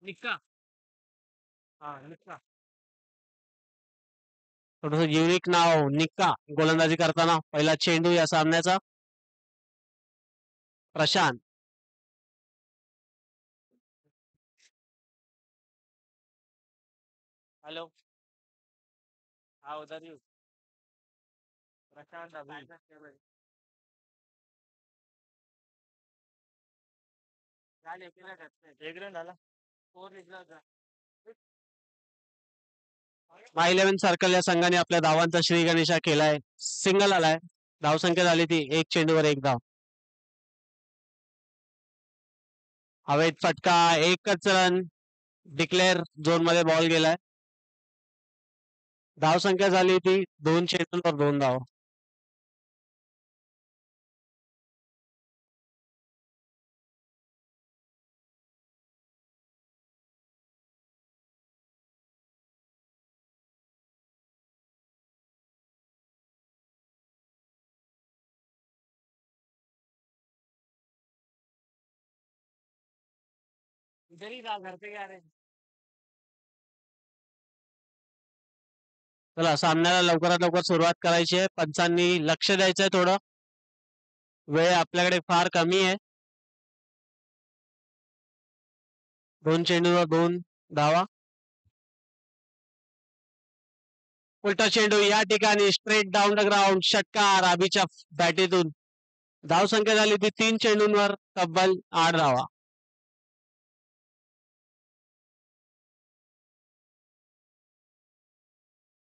निक्का. हा निक्का. थोडस युनिक नाव निक्का. गोलंदाजी करताना पहिला चेंडू या सामन्याचा. प्रशांत. हॅलो. हा उधर यू. प्रशांत अभी. एक रन झाला. माय इलेव्हन सर्कल या संघाने आपल्या धावांचा श्री गणेशा केलाय. सिंगल आलाय. धावसंख्या झाली ती एक चेंडूवर एक धाव. हवेत फटका. एकच रन. डिक्लेअर झोन मध्ये बॉल गेलाय. धावसंख्या झाली ती 2 चेंडूंवर 2 धाव. चला सामन्याला लवकरात लवकर सुरुवात करायची आहे. पंचांनी लक्ष द्यायचंय थोडं. वेळ आपल्याकडे फार कमी आहे. 2 चेंडूवर 2 धावा. उलटा चेंडू या ठिकाणी स्ट्रेट डाऊन द ग्राउंड. षटकार अभिच्या बॅटीतून. धावसंख्या झाली ती 3 चेंडूंवर तब्बल 8 धावा.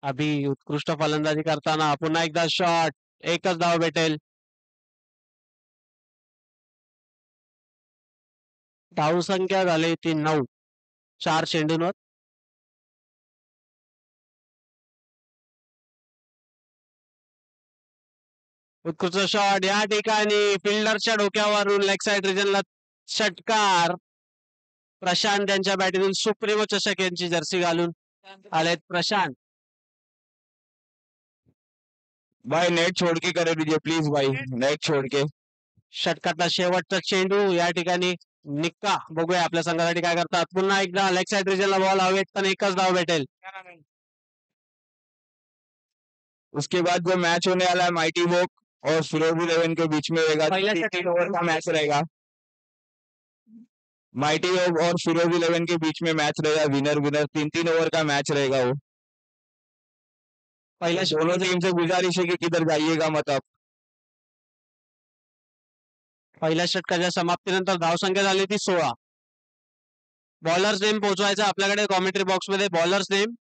अभि उत्कृष्ट फलंदाजी करताना पुन्हा एकदा शॉट. एकच धाव भेटेल. धावसंख्या झाली ती 9. 4 चेंडूंवर. उत्कृष्ट शॉट या ठिकाणी फिल्डरच्या डोक्यावरून लेग साइड रिजनला षटकार. प्रशांत त्यांच्या बॅटीतून सुप्रीमो चषक यांची जर्सी घालून आलेत. प्रशांत. भाई नेट छोड़ के करे दीजिए प्लीज भाई. नेट छोड़ के. षटकातला शेवटचा चेंडू या ठिकाणी निक्का. बघूया आपल्या संघासाठी काय करतात. पुन्हा एकदा लेग साइड रिजनला बॉल हवेत पण एकच धाव भेटेल. उसके बाद जो मैच होने वाला है माइटी वोक और फिरोज 11 के बीच में रहेगा. 3 ओवर का मैच रहेगा. माइटी वोक और फिरोज 11 के बीच में मैच रहेगा. विनर विनर 3-3 ओवर का मैच रहेगा वो. पहिल्या दोनों टीम से गुजारिश है कि किधर जाइएगा मत अब. पहिल्या षटकाच्या समाप्तीनंतर धावसंख्या झाली ती 16. बॉलर्स नेम पोहोचवायचा आपल्याकडे कॉमेंट्री बॉक्स मध्ये. Bowlers name.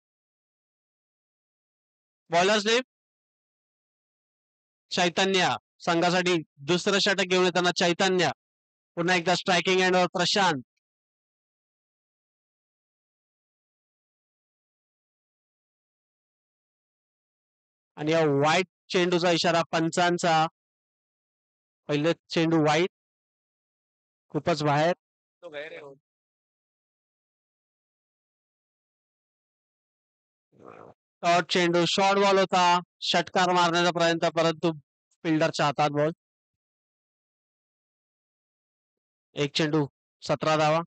Bowlers name. Chaitanya. संघासाठी दुसरं षटक घेऊन येताना चैतन्य. पुन्हा एकदा स्ट्रायकिंग एंडवर प्रशांत. आणि या वाईट चेंडूचा इशारा पंचांचा. पहिले चेंडू वाईट. खूपच बाहेर. शॉर्ट चेंडू. शॉर्ट बॉल होता. षटकार मारण्याचा प्रयत्न परंतु फिल्डरच्या हातात बॉल. एक चेंडू 17 धावा.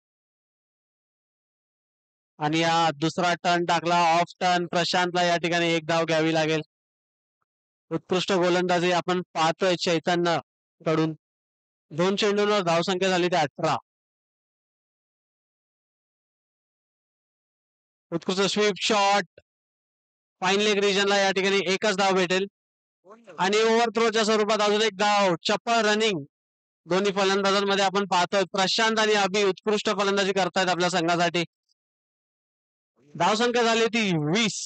आणि या दुसरा टर्न टाकला. Of turn. प्रशांतला या ठिकाणी एक धाव घ्यावी लागेल. उत्कृष्ट गोलंदाजी आपण पाहतोय चैतन्य कडून. 2 चेंडूंवर धावसंख्या झाली ते 18. उत्कृष्ट स्वीप शॉट. फाईन लेग रिजनला या ठिकाणी एकच धाव भेटेल. आणि ओव्हर थ्रोच्या स्वरूपात अजून एक धाव. चप्पल रनिंग दोन्ही फलंदाजांमध्ये आपण पाहतोय. प्रशांत आणि अभि उत्कृष्ट फलंदाजी करतायत आपल्या संघासाठी. धावसंख्या झाली ती 20.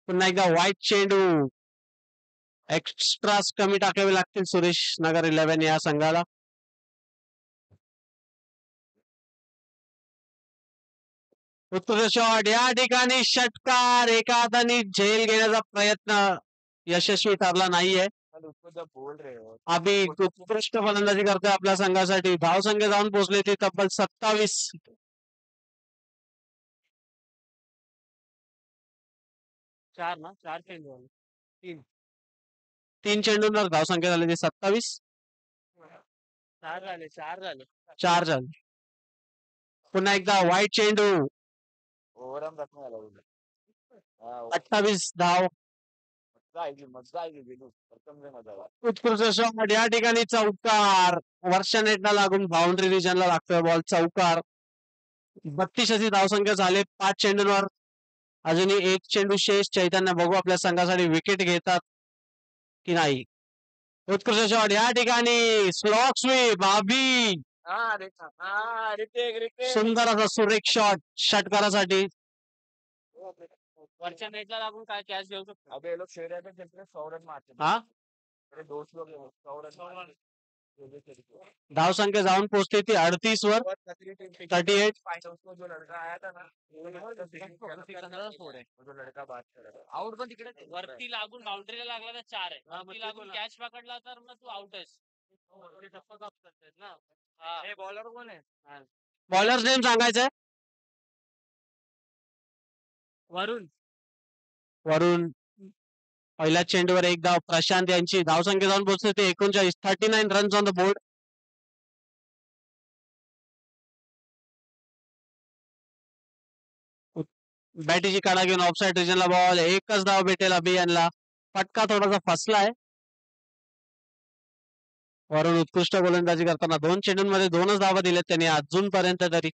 पुन्हा एकदा वाईट चेंडू. एक्स्ट्रास कमी टाकावे लागतील सुरेश नगर 11 या संघाला. उत्कृष्ट शॉट या ठिकाणी षटकार. एका हाताने झेल घेण्याचा प्रयत्न यशस्वी ठरला नाहीये. अभि उत्कृष्ट फलंदाजी करतोय आपल्या संघासाठी. धावसंख्या जाऊन पोहोचली ती तब्बल 27. 4 ना 4 चेंडू 3. 3 चेंडूंवर धावसंख्या झाली ती 27. 4 झाले. पुन्हा एकदा वाईट चेंडू. 28 धाव. उत्कृष्ट शॉट या ठिकाणी चौकार. वर्षा नेटला लागून बाउंड्री रिजनला लागतोय बॉल. चौकार. 32 अशी धावसंख्या झाले 5 चेंडूंवर. अजूनही एक चेंडू शेष. चैतन्य बघू आपल्या संघासाठी विकेट घेतात की नाही. उत्कृष्ट शॉट या ठिकाणी. Slog sweep. अभि सुंदर असा सुरेख शॉट षटकारासाठी. वरच्या नेटला लागून काय कॅच घेऊ शकतो. अबे ये लोग शेर पे खेलते हैं 100 रन मारते हैं. हा मेरे दोस्त लोग 100 रन धावसंख्या जाऊन पोहोचते ती 38 वर. 38. उसको जो लड़का आया था ना वो जो लड़का बात कर रहा था आउट पण तिकडे वरती लागून बाउंड्रीला लागला तर 4 आहे. वरती लागून कॅच पकडला तर मग तू आउट आहेस. टप्पा काप करतायत ना. हे बॉलर कोण आहे. बॉलर्स नेम सांगायचंय. वरून वरून. पहिल्या चेंडूवर एक धाव. प्रशांत यांची धावसंख्या जाऊन पोहोचते ते 39. 39 रन्स ऑन द बोर्ड. बॅटीची काढा घेऊन ऑफसाईड रिजनला बॉल. एकच धाव भेटेल अभियानला. फटका थोडासा फसलाय. वरून उत्कृष्ट गोलंदाजी करताना 2 चेंडूंमध्ये 2च धावा दिल्यात त्यांनी अजूनपर्यंत तरी.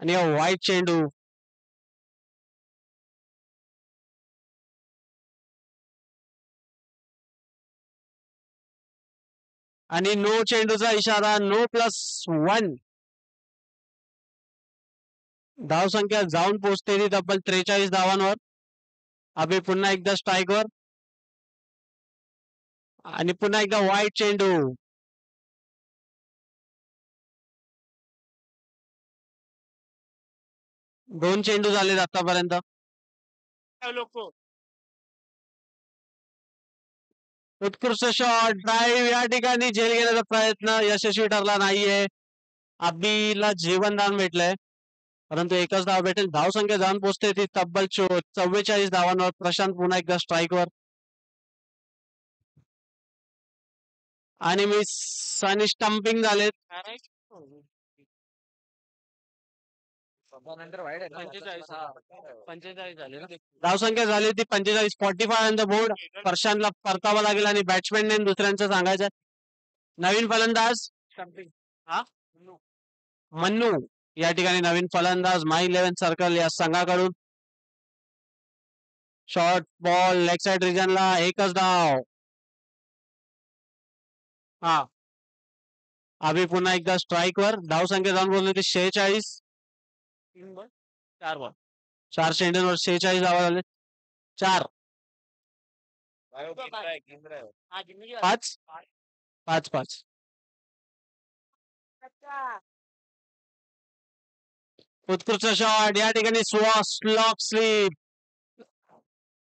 आणि वाईट चेंडू. आणि नो चेंडूचा इशारा. नो +1. धावसंख्या जाऊन पोहोचते ती तब्बल 43 धावांवर. अभि पुन्हा एकदा स्ट्राईकवर. आणि पुन्हा एकदा वाईट चेंडू. दोन चेंडू झालेत आतापर्यंत. उत्कृष्ट शॉट. ड्राईव्ह या ठिकाणी झेल घेण्याचा प्रयत्न यशस्वी ठरला नाहीये. अभिला जीवनदान भेटलंय परंतु एकच धाव भेटेल. धावसंख्या जाऊन पोहोचते ती तब्बल 44 धावांवर. प्रशांत पुन्हा एकदा स्ट्राईकवर. आणि मिस आणि स्टंपिंग झालेत. 45 झाले ना. धावसंख्या झाली ती 45. 45 ऑन द बोर्ड. प्रशांतला परतावा लागेल आणि बॅट्समॅनने दुसऱ्यांचं सांगायचं. नवीन फलंदाज मन्नू या ठिकाणी नवीन फलंदाज. माय 11 सर्कल या संघाकडून. शॉर्ट बॉल लेग साइड रिजनला. एकच धाव. हा अभि पुन्हा एकदा स्ट्राईकवर. धावसंख्या जाऊन बोलली ती 46. 4 बॉल. 4 चेंडूंवर 46 धावा झाले. 4 5 5 5. उत्कृष्ट शॉट या ठिकाणी. Slog sleep.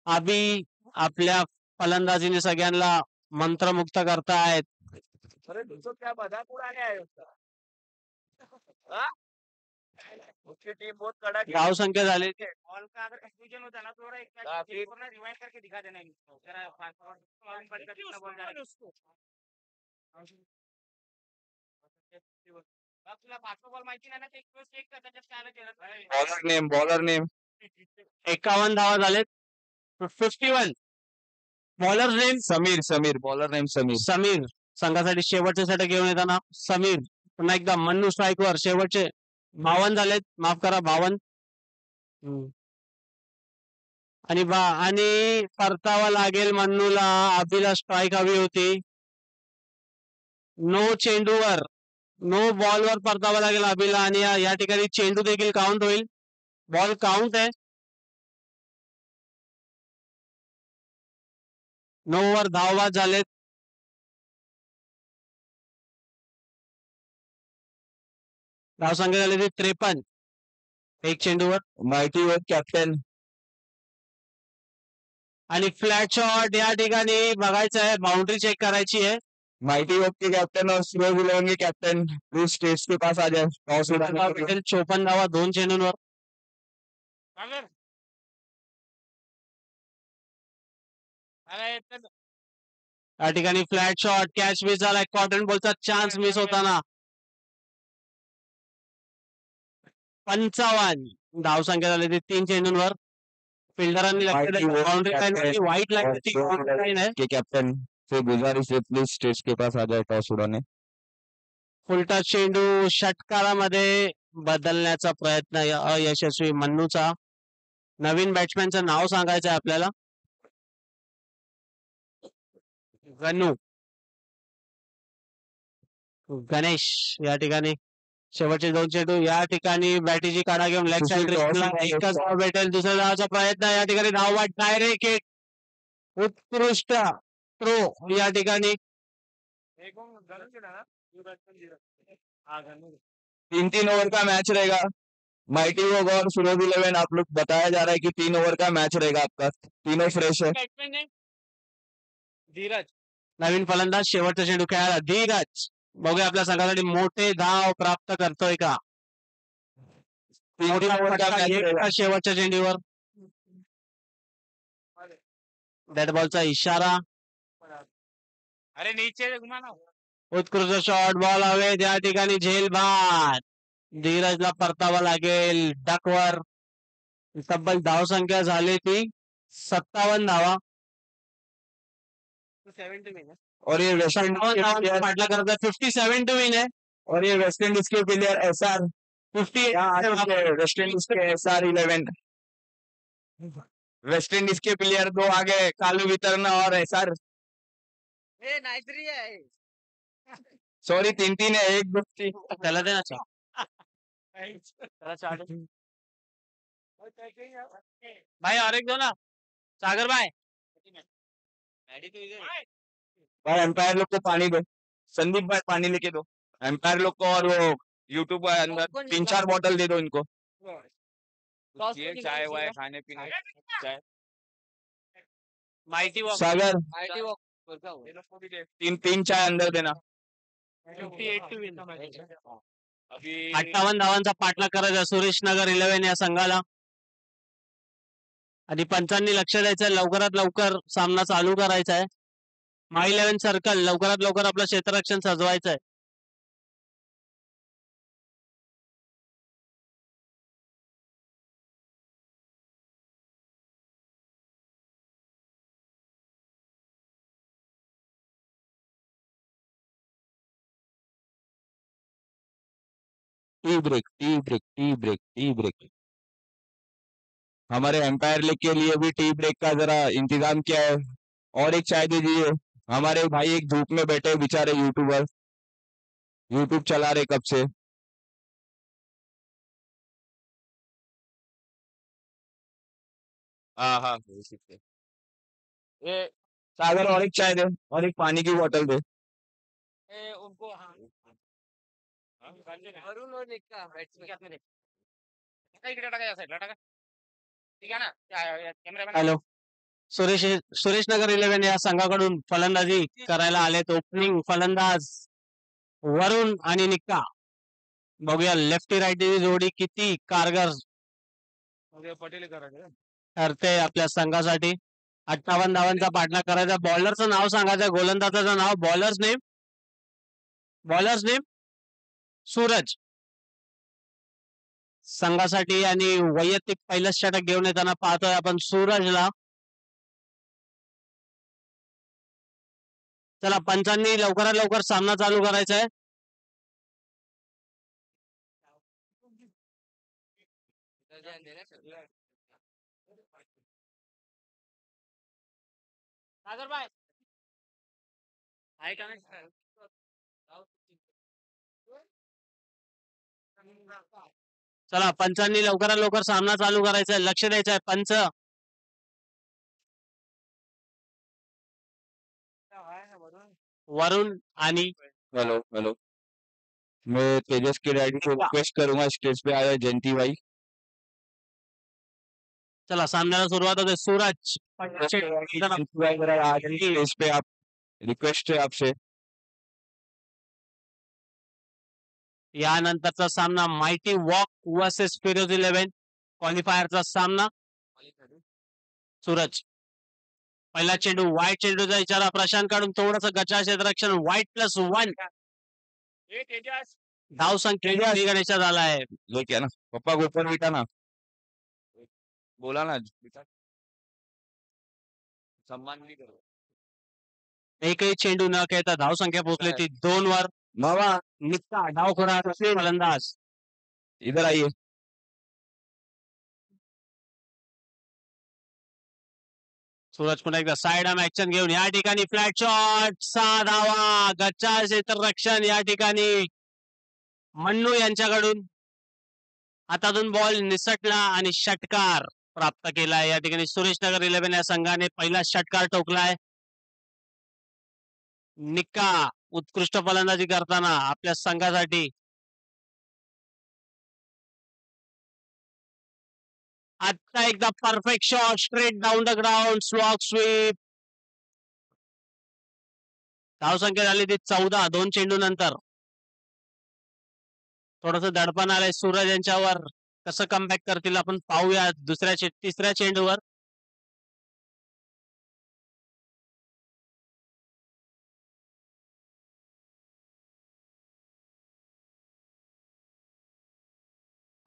अभि आपल्या फलंदाजीने सगळ्यांना मंत्रमुक्त करतायत. अरे दोस्तों क्या मजाक उड़ाने आए उसका. उसकी टीम बहुत कड़ा. धावसंख्या झाली. बॉल का अगर कंफ्यूजन होता ना थोड़ा एक पूरा रिवाइंड करके दिखा देना इसको. जरा फास्ट फॉरवर्ड बॉल जा रहा है उसको. तुला फास्ट बॉल माहिती नाही ना ते चेक कर त्याच्यात काय केलं. बॉलर नेम 51 धावा झालेत. 51. Bowler name Sameer bowler name Sameer. संघासाठी शेवटचे षटक घेऊन येताना समीर. पुन्हा एकदा मन्नू स्ट्राईकवर. शेवटचे 52 झालेत. माफ करा 52. आणि परतावा लागेल मन्नूला. अभिला स्ट्राईक हवी होती. नो चेंडूवर नो बॉलवर परतावा लागेल अभिला. आणि या ठिकाणी चेंडू देखील काउंट होईल. बॉल काउंट आहे. 9 वर धावबाद झालेत. धावसंख्या झाली ती 53. एक चेंडूवर. माहिती वर कॅप्टन. आणि फ्लॅट शॉट या ठिकाणी बघायचं आहे. बाउंड्री चेक करायची आहे. माइटी वर्क के कैप्टन और सूरज 11 के कैप्टन प्लीज स्टेज के पास आ जाए. 54 धावा 2 चेंडूंवर. अरे या ठिकाणी फ्लॅट शॉट कॅच मिस झालाय. कॉटन बॉलचा चान्स मिस होताना. 55 धावसंख्या झाली ती 3 चेंडूंवर. फिल्डरांनी लक्ष Mighty द्यायचं. Wolf boundary line captain white line और होती. सुरेश बाउंड्री लाईन आहे. के कैप्टन से गुजारिश है प्लीज स्टेज के पास आ जाए टॉस उड़ाने. फुलटा चेंडू षटकारामध्ये बदलण्याचा प्रयत्न अयशस्वी. मन्नूचा. नवीन बॅट्समॅनचं नाव सांगायचं आहे आपल्याला. गणू. गणेश या ठिकाणी शेवटचे 2 चेंडू. या ठिकाणी बॅटीची काढा घेऊन लेग सुशील साइड टॉस ला उडाले. एकच धाव भेटेल. दुसऱ्या धावाचा प्रयत्न या ठिकाणी धाववा डायरेक्ट हिट. उत्कृष्ट थ्रो या ठिकाणी. 3-3 ओवर का मैच रहेगा. माइटी वॉक और फिरोज 11 आप लोग बताया जा रहा है कि 3 ओवर का मैच रहेगा आपका. तीनों फ्रेश है. बॅट्समॅन आहे धीरज. नवीन फलंदाज शेवटचा चेंडू खेळायला धीरज. बघूया आपल्या संघासाठी मोठे धाव प्राप्त करतोय का. 3-3 ओवर का मैच रहेगा. शेवटच्या चेंडूवर डेड बॉलचा इशारा. अरे नीचे घुमाना. उत्कृष्ट शॉट बॉल हवे त्या ठिकाणी झेल बाद. धीरजला परतावा लागेल डकवर. तब्बल धावसंख्या झाली ती 57 धावा. और ये वेस्ट इंडीज के प्लेयर पाठला करता 57 टू विन है. और ये वेस्ट इंडीज के प्लेयर एसआर 58 वेस्ट इंडीज के एसआर 11 वेस्ट इंडीज के प्लेयर 2 आगे कालू वितरण और एसआर. सॉरी 3-3 है. एक दोस्ती. त्याला दे ना चहा. त्याला चालू. भाई और एक दो ना सागर भाई. भाई एम्पायर लोग को पानी दो. संदीप भाई पानी लेके दो एम्पायर लोग को. और वो यूट्यूब पर अंदर 3-4 बॉटल दे दो इनको. चाय वाय खाने पीने चाय. Mighty walk. Sagar mighty walk. 3 चाय अंदर देना. 58 टू विन. अभी 58 धावांचा पाठलाग करायचा सुरेश नगर 11 या संघाला. आणि पंचांनी लक्ष द्यायचं. लवकरात लवकर सामना चालू करायचा आहे. माय 11 सर्कल लवकरात लवकर आपलं क्षेत्ररक्षण सजवायचं आहे. Tea break tea break tea break tea break. हमारे एम्पायर लीग के लिए भी टी ब्रेक का जरा इंतजाम किया है. और एक चाय दीजिए. हमारे भाई एक धूप में बैठे बेचारे यूट्यूबर. यूट्यूब चला रहे कब से. हाँ हाँ ये सागर और एक चाय दे और एक पानी की बोतल दे. उनको हाँ वरुण और निक्का बैट्समैन के हाथ में दे. इकडे टाका या साईडला टाका. ठीक आहे ना कॅमेरामॅन. हॅलो. सुरेश नगर 11 या संघाकडून फलंदाजी करायला आलेत. ओपनिंग फलंदाज वरुण आणि निक्का. बघूया लेफ्टी राईटी जोडी किती कारगर पटेल करायचं. ठरते आपल्या संघासाठी. 58 धावांचा पाठलाग करायचा. बॉलरचं नाव सांगायचं. गोलंदाजाचं नाव. Bowlers name Suraj. संघासाठी आणि वैयक्तिक पहिलंच षटक घेऊन येताना पाहतोय आपण सूरजला. चला पंचांनी लवकरात लवकर सामना चालू करायचा आहे. सागर भाई आहे का नाही. चला पंचांनी लवकरात लवकर सामना चालू करायचा आहे. लक्ष द्यायचं आहे. पंच वरुण आणि हेलो हेलो. मैं तेजस की डैडी को रिक्वेस्ट करूंगा स्टेज पे आया जयंती भाई. चला सामन्याला सुरुवात होते. सूरज स्टेज पे आप रिक्वेस्ट है आपसे. यानंतरचा सामना माइटी वॉक वर्सेस फिरोज 11 क्वालिफायरचा सामना. सूरज पहिला चेंडू वाईट चेंडूचा इशारा प्रशांतकडून थोडस गचा क्षेत्ररक्षण वाईट +1 धाव संख्या गणेशा झाला आहे. ये क्या ना पप्पा को ऊपर बिठा ना बोला ना बिठा सम्मान नहीं करो एकही चेंडू न खेळता धाव संख्या पोहोचली ती 2 वर. मामा निघता डावखोरा फलंदाज. इधर आइए सूरज पुन्हा एकदा साइड आर्म ऍक्शन घेऊन या ठिकाणी फ्लॅट शॉट 6 धावा. गच्चा क्षेत्ररक्षण या ठिकाणी मन्नू यांच्याकडून हातातून बॉल निसटला आणि षटकार प्राप्त केलाय. या ठिकाणी सुरेश नगर 11 या संघाने पहिला षटकार ठोकलाय. निक्का उत्कृष्ट फलंदाजी करताना आपल्या संघासाठी आता एकदा perfect shot straight down the ground slog sweep. धावसंख्या झाली ती 14 2 चेंडू नंतर. थोडस दडपण आलंय सूरज यांच्यावर. कसं कमबॅक करतील आपण पाहूया तिसऱ्या चेंडूवर.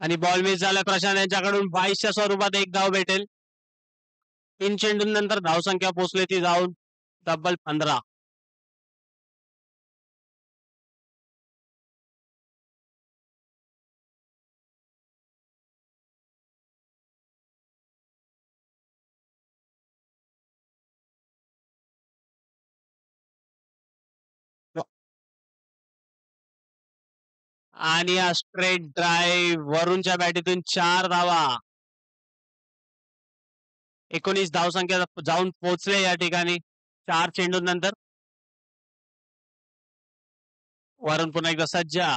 आणि बॉल मिस झाला प्रशांत यांच्याकडून 22च्या स्वरूपात एक धाव भेटेल. 3 चेंडूंनंतर धावसंख्या पोहोचली ती जाऊन तब्बल 15. आणि हा स्ट्रेट ड्राईव्ह वरूनच्या बॅटीतून 4 धावा. 19 धावसंख्या जाऊन पोहोचले या ठिकाणी 4 चेंडूंनंतर. वरून पुन्हा एकदा सज्जा.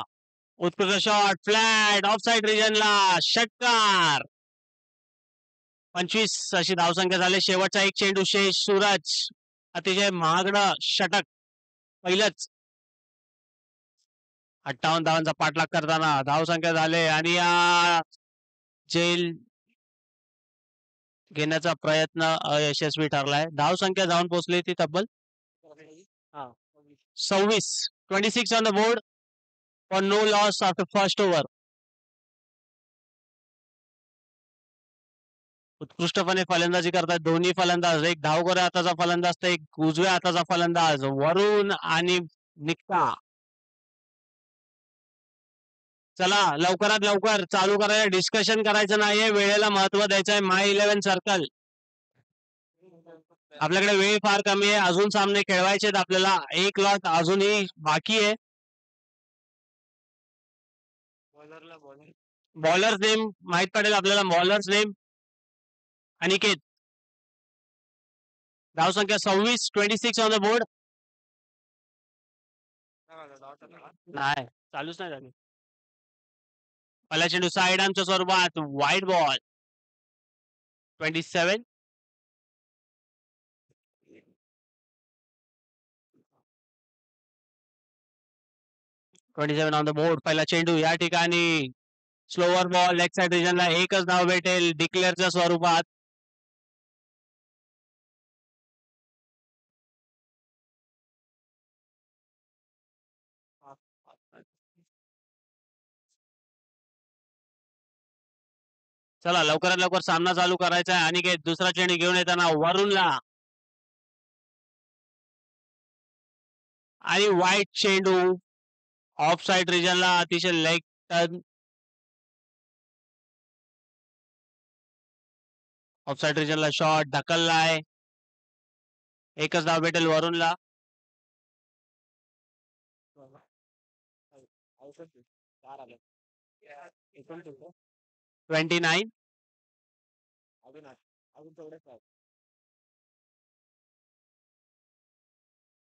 उत्कृष्ट शॉट फ्लॅट ऑफ साइड रिजनला षटकार. 25 अशी धावसंख्या झाली. शेवटचा एक चेंडू शेष. सूरज अतिशय महागडं षटक पहिलंच. 58 धावांचा पाठलाग करताना धावसंख्या झाले आणि या जेल घेण्याचा प्रयत्न अयशस्वी ठरलाय. धावसंख्या जाऊन पोहोचली ती तब्बल 26. 26 on the board for no loss after first over. उत्कृष्टपणे फलंदाजी करतात दोन्ही फलंदाज. एक धावखोऱ्या हाताचा फलंदाज तर एक उजव्या हाताचा फलंदाज. वरून आणि निघता. चला लवकरात लवकर चालू करायचं. डिस्कशन करायचं नाहीये. वेळेला महत्व द्यायचंय. माय 11 सर्कल. आपल्याकडे वेळ फार कमी आहे. अजून सामने खेळवायचे आहेत आपल्याला. एक लॉट अजूनही बाकी आहे. बॉलर्स नेम माहित पडेल आपल्याला. Bowlers name Aniket. धावसंख्या 26. 26 ऑन द बोर्ड. नाही चालूच नाही झाली. पहिला चेंडू साइड आर्मच्या स्वरूपात wide ball. 27. On the board. पहिला चेंडू या ठिकाणी स्लोअर बॉल लेग साइड रिजनला एकच धाव भेटेल डिक्लेअरच्या स्वरूपात. चला लवकरात लवकर सामना चालू करायचा आहे. आणि दुसरा चेंडू घेऊन येताना वरूनला आणि वाईट चेंडू ऑफ साइड रिजनला अतिशय लेग टर्न. ऑफ साइड रिजनला शॉट ढकललाय. एकच धाव भेटेल वरूनला. 29.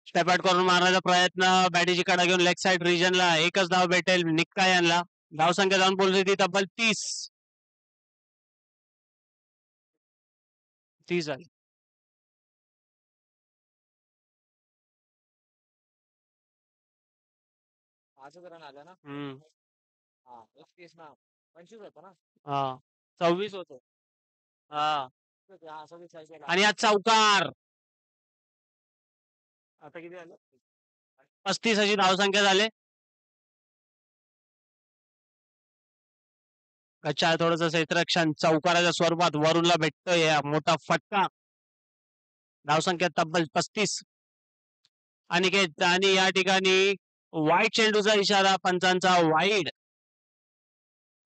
स्टेप आउट करून मारण्याचा प्रयत्न. बॅटीची कडा घेऊन लेग साइड रिजनला एकच धाव भेटेल निक्का यांना. धावसंख्या जाऊन पोहोचली ती तब्बल 30. 30 झाली. हम्म. हा 26 होतो. हा आणि आज चौकार. आता किती झालं? 35 अशी धावसंख्या झाले. अच्छा थोडस क्षेत्ररक्षण चौकाराच्या स्वरूपात वरुणला भेटतोय या मोठा फटका. धावसंख्या तब्बल 35. अनिकेत आणि या ठिकाणी वाईट चेंडूचा इशारा पंचांचा वाईड.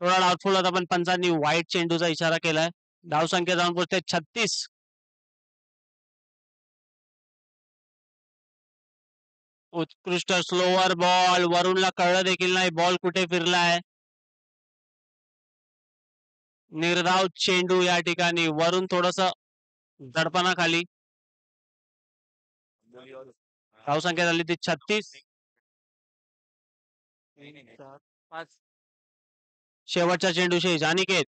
थोडा डाऊटफुल होता पण पंचांनी वाईट चेंडूचा इशारा केलाय. धावसंख्या जाऊन पोहोचते 36. उत्कृष्ट स्लोअर बॉल. वरुणला कळलं देखील नाही बॉल कुठे फिरलाय. निर्धाव चेंडू या ठिकाणी. वरुण थोडस दडपणाखाली. धावसंख्या झाली ती 36. शेवटचा चेंडू शेष. अनिकेत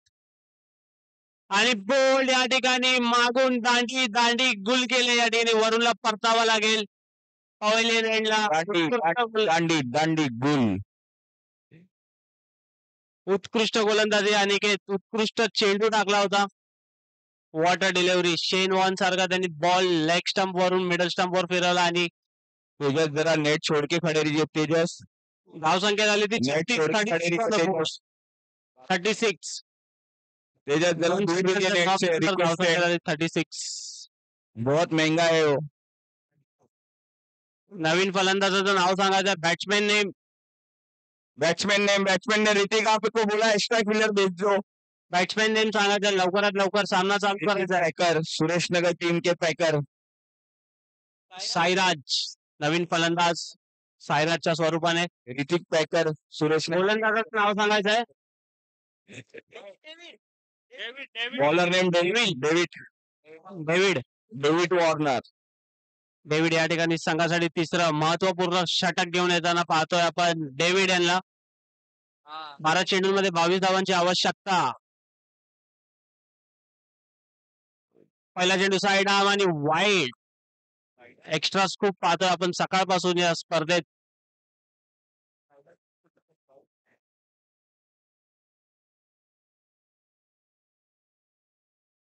आणि बोल्ड या ठिकाणी मागून दांडी दांडी गुल केले. या ठिकाणी वरुणला परतावा लागेल. पवेलियन एंडला दांडी दांडी गुल. उत्कृष्ट गोलंदाजी अनिकेत. उत्कृष्ट चेंडू टाकला होता. Water delivery. शेन वॉन सारखा त्यांनी बॉल लेग स्टंप वरून मिडल स्टंप वर फिरवला आणि तेजस जरा नेट छोड़ के खड़े रहिए तेजस. धावसंख्या झाली ती नेट छोड़ के खड़े रहिए तेजस. 36. तेजस जरा दूर रहिए नेट से. धावसंख्या रिक्वेस्ट झाली 36. बहुत महंगा है वो. नवीन फलंदाजाचं नाव सांगायचं. बॅट्समॅन ने ऋतिक आप को बोला एक्स्ट्रा किलर भेज दो. बॅट्समॅन नेम सांगायचं. लवकरात लवकर सामना चालू करायचा. पैकर सुरेश नगर टीम के पैकर. साईराज नवीन फलंदाज. साईराजच्या स्वरूपाने. ऋतिक पैकर सुरेश नगर. गोलंदाजाचं नाव सांगायचं आहे. Bowler name David Warner. David या ठिकाणी संघासाठी तिसरं महत्वपूर्ण षटक घेऊन येताना पाहतोय आपण डेव्हिड यांना. 12 चेंडूंमध्ये 22 धावांची आवश्यकता. पहिला चेंडू साईड आर्म आणि वाईड. एक्स्ट्रा स्कूप पाहतोय आपण सकाळपासून या स्पर्धेत.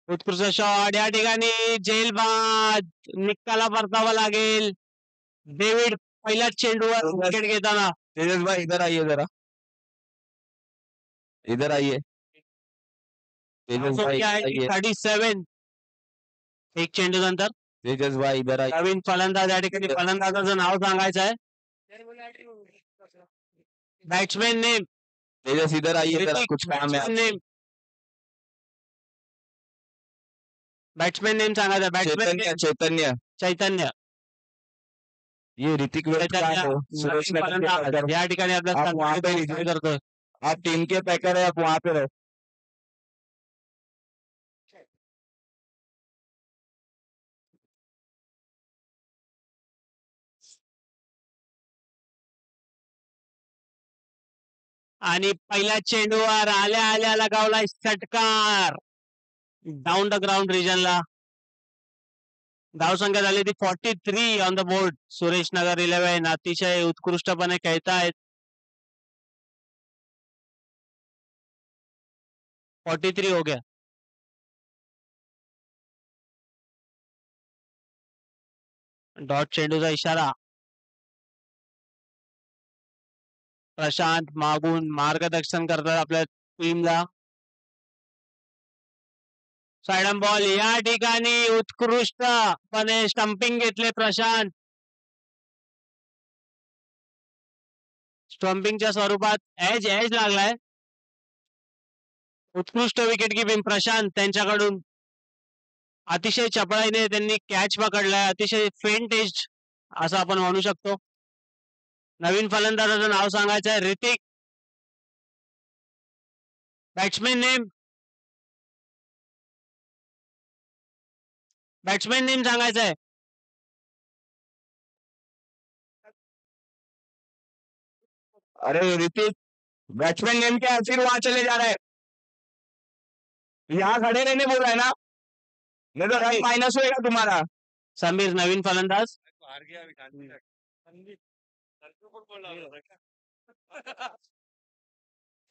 उत्कृष्ट शॉट या ठिकाणी जेलबाद. निकाला परतावा लागेल. डेव्हिड पहिल्याच चेंडूवर विकेट घेताना. तेजस भाई इधर आइए जरा. इधर आइए. तेजस भाई आइए. 37. एक चेंडू नंतर तेजस भाई इधर आइए. नवीन फलंदाज या ठिकाणी. फलंदाजाचं नाव सांगायचं आहे. Batsman name. तेजस इधर आइए जरा कुछ काम है. नेम. बॅट्समॅन नेम सांगायचं. बॅट्समॅन चैतन्य. चैतन्य. ये ऋतिक सुरेश नगर के पैकर. या ठिकाणी आप वहाँ पे आपल्या करतोय. आप टीम के पैकर है आप वहाँ पे रहो. आणि पहिल्या चेंडूवर आल्या आल्या लगावलाय षटकार. डाऊन द ग्राउंड रिजनला. धावसंख्या झाली ती 43 on the board. Suresh Nagar 11 अतिशय उत्कृष्टपणे खेळतायत. 43 हो गया. डॉट चेंडूचा इशारा. प्रशांत मागून मार्गदर्शन करतात आपल्या टीमला. साइडम बॉल या ठिकाणी उत्कृष्टपणे स्टंपिंग घेतले प्रशांत. स्टंपिंगच्या स्वरूपात एज लागलाय. उत्कृष्ट विकेट किपिंग प्रशांत त्यांच्याकडून. अतिशय चपळाईने त्यांनी कॅच पकडलाय. अतिशय फेंट एज असं आपण म्हणू शकतो. नवीन फलंदाजाचं नाव सांगायचं आहे. ऋतिक. बॅट्समॅन नेम सांगायचं आहे. अरे ऋतिक बैट्समैन नेम क्या है फिर वहां चले जा रहा है. यहाँ खड़े रहने बोल रहा है ना. नहीं तो रन माइनस होएगा तुम्हारा. समीर नवीन फलंदाज.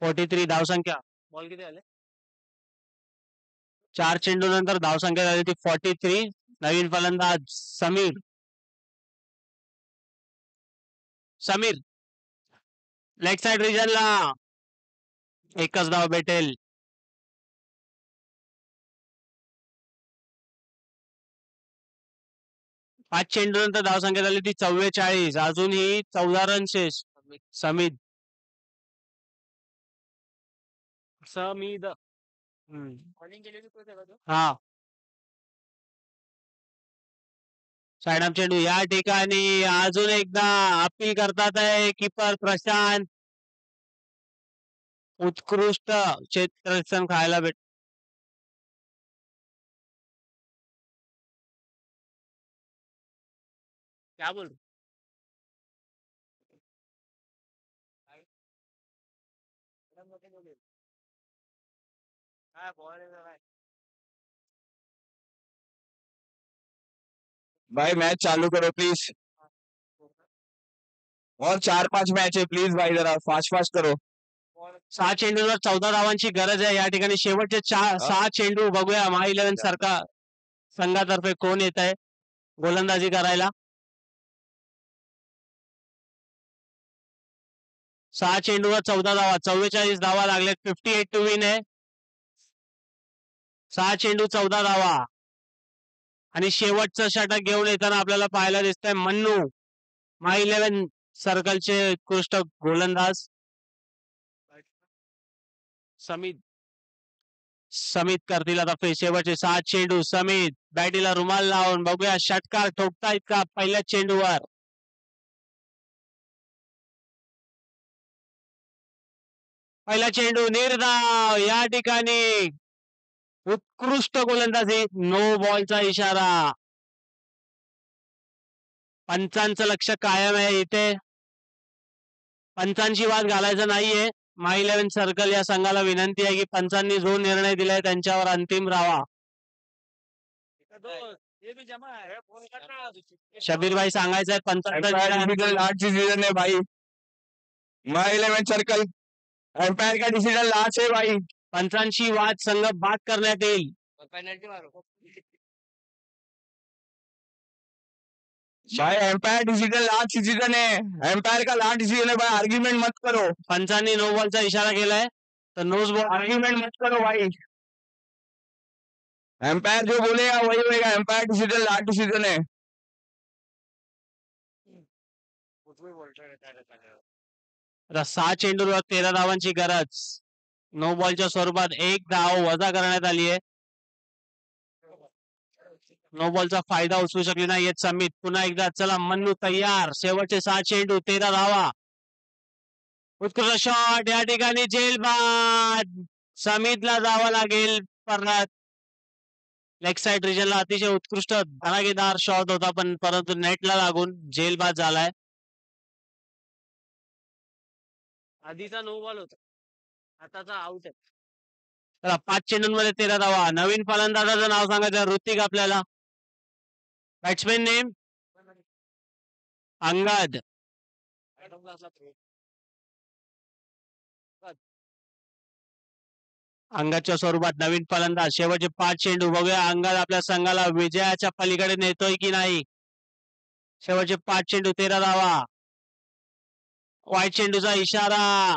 43 धावसंख्या. बॉल किती आले. 4 चेंडू नंतर धावसंख्या झाली ती 43. नवीन फलंदाज समीर. समीर लेग साइड रिजनला एकच धाव भेटेल. पाच चेंडू नंतर धावसंख्या झाली ती 44. अजूनही 14 रन शेष. समीद समीद हा साईड चेंडू या ठिकाणी अजून एकदा अपील करतात आहे कीपर प्रशांत. उत्कृष्ट क्षेत्ररक्षण खायला भेट. क्या बोल भाई मैच चालू करो प्लीज. और 4-5 मैच है प्लीज भाई, जरा फास्ट फास्ट करो. 6 चेंडूवर 14 धावांची गरज आहे या ठिकाणी. शेवटचे 6 चेंडू बघूया महा 11 सारखा संघातर्फे कोण येत आहे गोलंदाजी करायला. 6 चेंडूवर 14 धावा, 44 धावा लागल्यात. 58 टू विन आहे. 6 चेंडू 14 धावा आणि शेवटचं षटक घेऊन येताना आपल्याला पाहायला दिसतंय मन्नू महा 11 सर्कलचे उत्कृष्ट गोलंदाज समित. समित करतील आता शेवटचे 7 चेंडू. समित बॅटीला रुमाल लावून बघूया षटकार ठोकतायत का पहिल्या चेंडूवर. पहिला चेंडू निर्धाव या ठिकाणी उत्कृष्ट गोलंदाजी. नो बॉलचा इशारा. पंचांचं लक्ष कायम आहे इथे. पंचांची वाद घालायचं नाहीये. महा 11 सर्कल या संघाला विनंती आहे की पंचांनी जो निर्णय दिलाय त्यांच्यावर अंतिम राहा. शबीर भाई सांगायचंय पंचांचा लास्ट डिसीजन है भाई. महा 11 सर्कल एम्पायर का डिसीजन लास्ट है भाई. पंचांची वाद संघ बाद करण्यात येईल. भाई एम्पायर डिसीजन लास्ट डिसीजन है. एम्पायर का लास्ट डिसीजन है भाई, आर्ग्यूमेंट मत करो. पंचांनी नो बॉलचा इशारा केलाय तर नो बॉल. आर्ग्यूमेंट मत करो भाई. एम्पायर जो बोलेगा वही होएगा. एम्पायर डिसीजन लास्ट डिसीजन है. 6 चेंडूवर 13 धावांची गरज. नो बॉलच्या स्वरूपात एक धाव वजा करण्यात आली आहे. नो बॉलचा फायदा उचलू शकले नाही समित. पुन्हा एकदा चला मन्नू तयार. शेवटचे 6 चेंडू 13 धावा. उत्कृष्ट शॉट या ठिकाणी जेल बाद. समितला जावं लागेल परत. लेग साइड रिजनला अतिशय उत्कृष्ट धडाकेदार शॉट होता पण परंतु नेटला लागून जेल बाद झालाय. आधीचा नो बॉल होता आताचा आउट आहे. चला 5 चेंडूंमध्ये 13 धावा. नवीन फलंदाजाचं नाव सांगायचं ऋतिक आपल्याला. Batsman name Angad. अंगाच्या स्वरूपात नवीन फलंदाज. शेवटचे 5 चेंडू बघूया अंगद आपल्या संघाला विजयाच्या पलीकडे नेतोय की नाही. शेवटचे 5 चेंडू 13 धावा. वाईट चेंडूचा इशारा.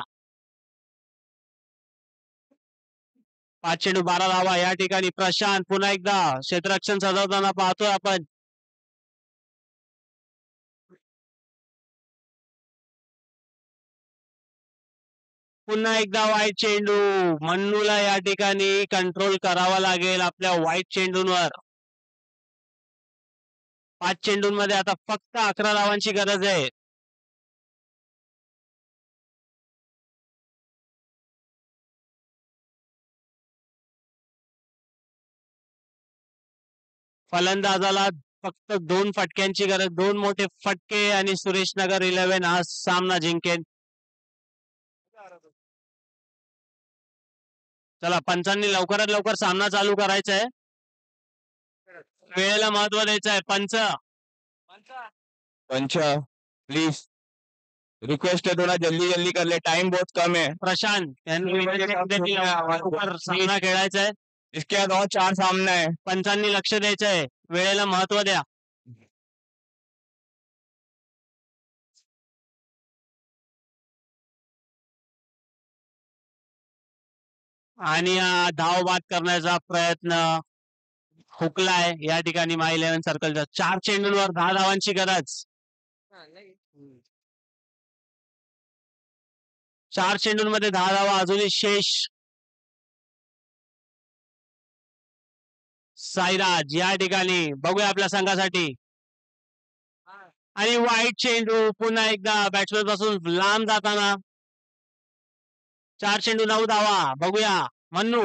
5 चेंडू 12 धावा. या ठिकाणी प्रशांत पुन्हा एकदा क्षेत्ररक्षण सजवताना पाहतोय आपण. पुन्हा एकदा वाईट चेंडू. मन्नूला या ठिकाणी कंट्रोल करावा लागेल आपल्या वाईट चेंडूंवर. 5 चेंडूंमध्ये आता फक्त 11 धावांची गरज आहे. फलंदाजाला फक्त 2 फटक्यांची गरज. 2 मोठे फटके आणि सुरेश नगर 11 हा सामना जिंकेल. चला पंचांनी लवकरात लवकर सामना चालू करायचा आहे. वेळेला महत्व द्यायचं आहे. पंच प्लीज रिक्वेस्ट है, थोड़ा जल्दी जल्दी कर ले, टाइम बहुत कम है. प्रशांत सामना खेळायचा आहे. इसके बाद और 4 सामना है. पंचांनी लक्ष द्यायचं आहे. वेळेला महत्व द्या. आणि धाव बाद करण्याचा प्रयत्न हुकलाय या ठिकाणी माय 11 सर्कलच्या 4 चेंडूंवर 10 धावांची गरज. 4 चेंडूंमध्ये 10 धावा अजूनही शेष. साईराज या ठिकाणी बघूया आपल्या संघासाठी. आणि वाईट चेंडू पुन्हा एकदा बॅट्समॅन पासून लांब जाताना. 4 चेंडू 9 धावा. बघूया मन्नू.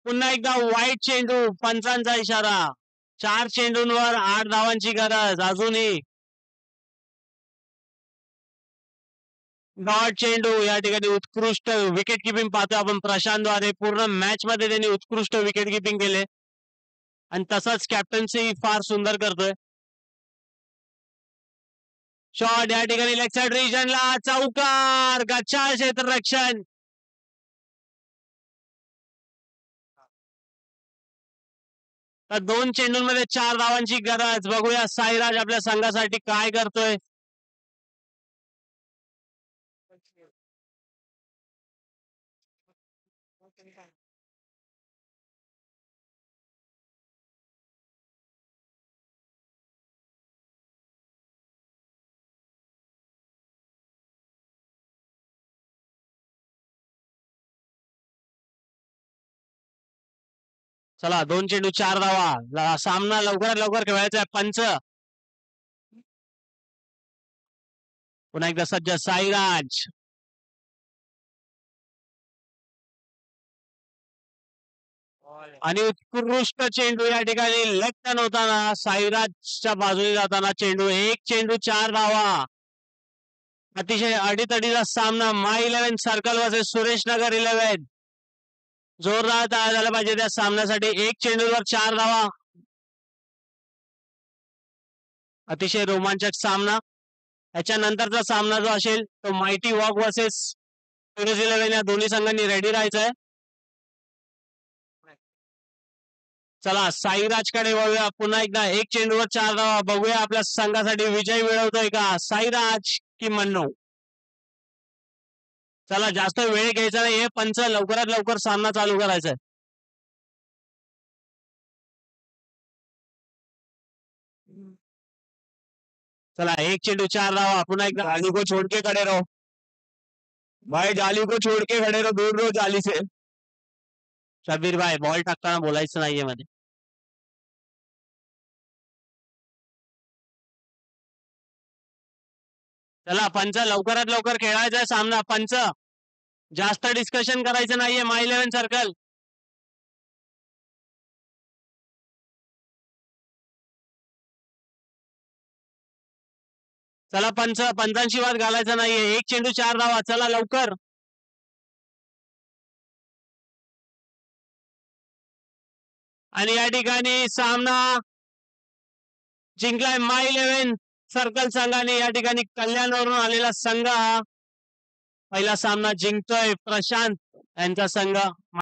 पुन्हा एकदा वाईट चेंडू. पंचांचा इशारा. 4 चेंडूंवर 8 धावांची गरज अजूनही. डॉट चेंडू या ठिकाणी उत्कृष्ट विकेट किपिंग पाहतोय आपण प्रशांतद्वारे. पूर्ण मॅच मध्ये त्यांनी उत्कृष्ट विकेट किपिंग केले आणि तसंच कॅप्टन्सी फार सुंदर करतोय. शॉट या ठिकाणी लेग साइड रिजनला चौकार. गच्चा क्षेत्ररक्षण. तर 2 चेंडूंमध्ये 4 धावांची गरज. बघूया साईराज आपल्या संघासाठी काय करतोय. चला 2 चेंडू 4 धावा. सामना लवकरात लवकर खेळायचा आहे. पंच पुन्हा एकदा सज्ज साईराज. आणि उत्कृष्ट चेंडू या ठिकाणी लेग टर्न होताना साईराजच्या बाजूने जाताना चेंडू. 1 चेंडू 4 धावा. अतिशय अडीतडीचा सामना. माय 11 सर्कल वर्सेस सुरेश नगर 11. जोरदार तयार झाला पाहिजे त्या सामन्यासाठी. 1 चेंडूवर 4 धावा. अतिशय रोमांचक सामना. याच्यानंतरचा सामना जो असेल तो माइटी वॉक वर्सेस सुरेश 11 या दोन्ही संघांनी रेडी राहायचं आहे. चला साईराजकडे वळूया. पुन्हा एकदा 1 चेंडूवर 4 धावा. बघूया आपल्या संघासाठी विजय मिळवतोय का साईराज की मन्नू. चला जास्त वेळ घ्यायचा नाही. हे पंच लवकरात लवकर सामना चालू करायचा आहे. चला 1 चेंडू 4 धावा. पुन्हा एकदा जाली को छोड़ के खड़े रहो भाई. जाली को छोड़ के खड़े रहो. दूर रहो जाली से. शबीर भाई बॉल टाकताना बोलायचं नाहीये मध्ये. चला पंच लवकरात लवकर खेळायचा आहे सामना. पंच जास्त डिस्कशन करायचं नाहीये माय 11 सर्कल. चला पंचांशी वाद घालायचा नाहीये. 1 चेंडू 4 धावा. चला लवकर. आणि या ठिकाणी सामना जिंकलाय माय 11 सर्कल संघाने. या ठिकाणी कल्याणवरून आलेला संघ हा पहिला सामना जिंकतोय. प्रशांत यांचा संघ